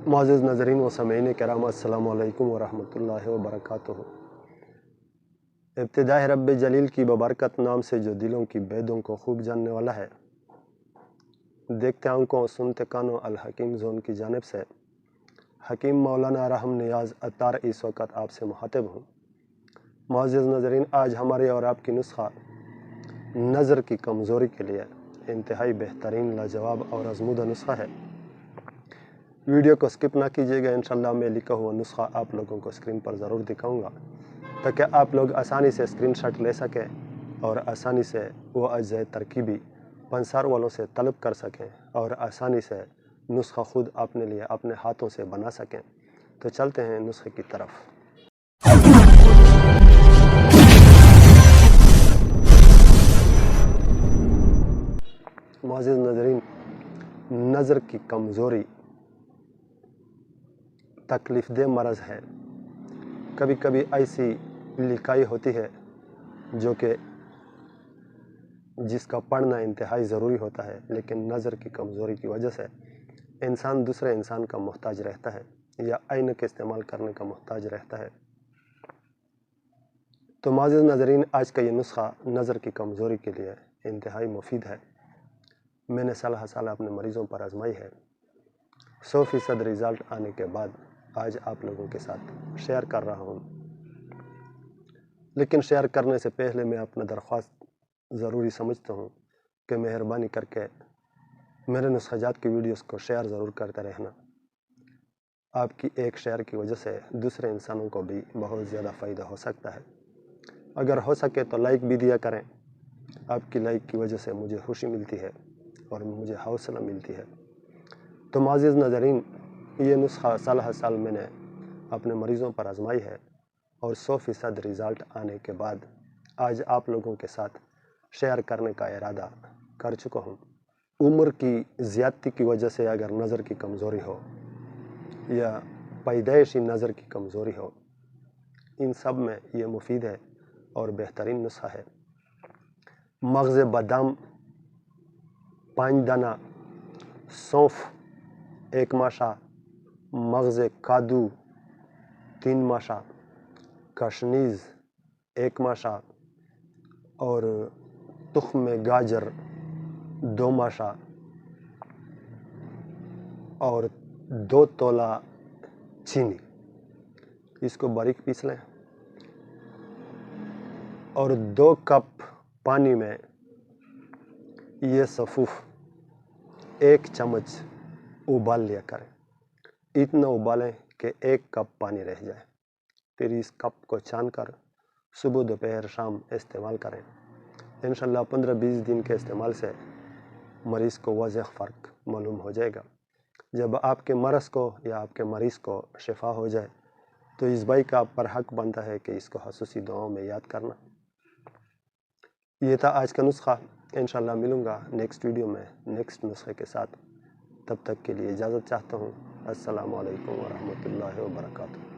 معزز ناظرین و سامعین کرام، السلام علیکم ورحمۃ اللہ وبرکاتہ۔ ابتدائے رب جلیل کی ببرکت نام سے جو دلوں کی بیدوں کو خوب جاننے والا ہے، دیکھتے آنکھوں سنتے کانوں الحکیم زون کی جانب سے حکیم مولانا رحم نیاز عطار اس وقت آپ سے مخاطب ہوں۔ معزز ناظرین، آج ہمارے اور آپ کی نسخہ نظر کی کمزوری کے لیے انتہائی بہترین لاجواب اور آزمودہ نسخہ ہے۔ ویڈیو کو سکپ نہ کیجیے گا، انشاءاللہ میں لکھا ہوا نسخہ آپ لوگوں کو اسکرین پر ضرور دکھاؤں گا تاکہ آپ لوگ آسانی سے اسکرین شاٹ لے سکیں اور آسانی سے وہ اجزائے ترکیبی پنسار والوں سے طلب کر سکیں اور آسانی سے نسخہ خود اپنے لیے اپنے ہاتھوں سے بنا سکیں۔ تو چلتے ہیں نسخے کی طرف۔ معزز ناظرین، نظر کی کمزوری تکلیف دہ مرض ہے۔ کبھی کبھی ایسی لکھائی ہوتی ہے جو کہ جس کا پڑھنا انتہائی ضروری ہوتا ہے، لیکن نظر کی کمزوری کی وجہ سے انسان دوسرے انسان کا محتاج رہتا ہے یا عین کے استعمال کرنے کا محتاج رہتا ہے۔ تو معزز ناظرین، آج کا یہ نسخہ نظر کی کمزوری کے لیے انتہائی مفید ہے۔ میں نے سالہ اپنے مریضوں پر آزمائی ہے۔ 100% رزلٹ آنے کے بعد آج آپ لوگوں کے ساتھ شیئر کر رہا ہوں۔ لیکن شیئر کرنے سے پہلے میں اپنا درخواست ضروری سمجھتا ہوں کہ مہربانی کر کے میرے نسخہ جات کی ویڈیوز کو شیئر ضرور کرتے رہنا۔ آپ کی ایک شیئر کی وجہ سے دوسرے انسانوں کو بھی بہت زیادہ فائدہ ہو سکتا ہے۔ اگر ہو سکے تو لائک بھی دیا کریں۔ آپ کی لائک کی وجہ سے مجھے خوشی ملتی ہے اور مجھے حوصلہ ملتی ہے۔ تو معزز ناظرین، یہ نسخہ سال میں نے اپنے مریضوں پر آزمائی ہے اور 100% رزلٹ آنے کے بعد آج آپ لوگوں کے ساتھ شیئر کرنے کا ارادہ کر چکا ہوں۔ عمر کی زیادتی کی وجہ سے اگر نظر کی کمزوری ہو یا پیدائشی نظر کی کمزوری ہو، ان سب میں یہ مفید ہے اور بہترین نسخہ ہے۔ مغز بادام 5 دانہ، سونف 1 ماشا، مغز کادو 3 ماشا، کشنیز 1 ماشا اور تخم گاجر 2 ماشا اور 2 تولہ چینی، اس کو باریک پیس لیں اور 2 کپ پانی میں یہ سفوف 1 چمچ ابال لیا کریں۔ اتنا ابالیں کہ 1 کپ پانی رہ جائے، پھر اس کپ کو چھان کر صبح دوپہر شام استعمال کریں۔ انشاءاللہ 15-20 دن کے استعمال سے مریض کو واضح فرق معلوم ہو جائے گا۔ جب آپ کے مرض کو یا آپ کے مریض کو شفا ہو جائے تو اس بھائی کا پر حق بنتا ہے کہ اس کو خصوصی دعاؤں میں یاد کرنا۔ یہ تھا آج کا نسخہ۔ انشاءاللہ ملوں گا نیکسٹ ویڈیو میں نیکسٹ نسخے کے ساتھ۔ تب تک کے لیے اجازت چاہتا ہوں۔ السلام علیکم ورحمۃ اللہ وبرکاتہ۔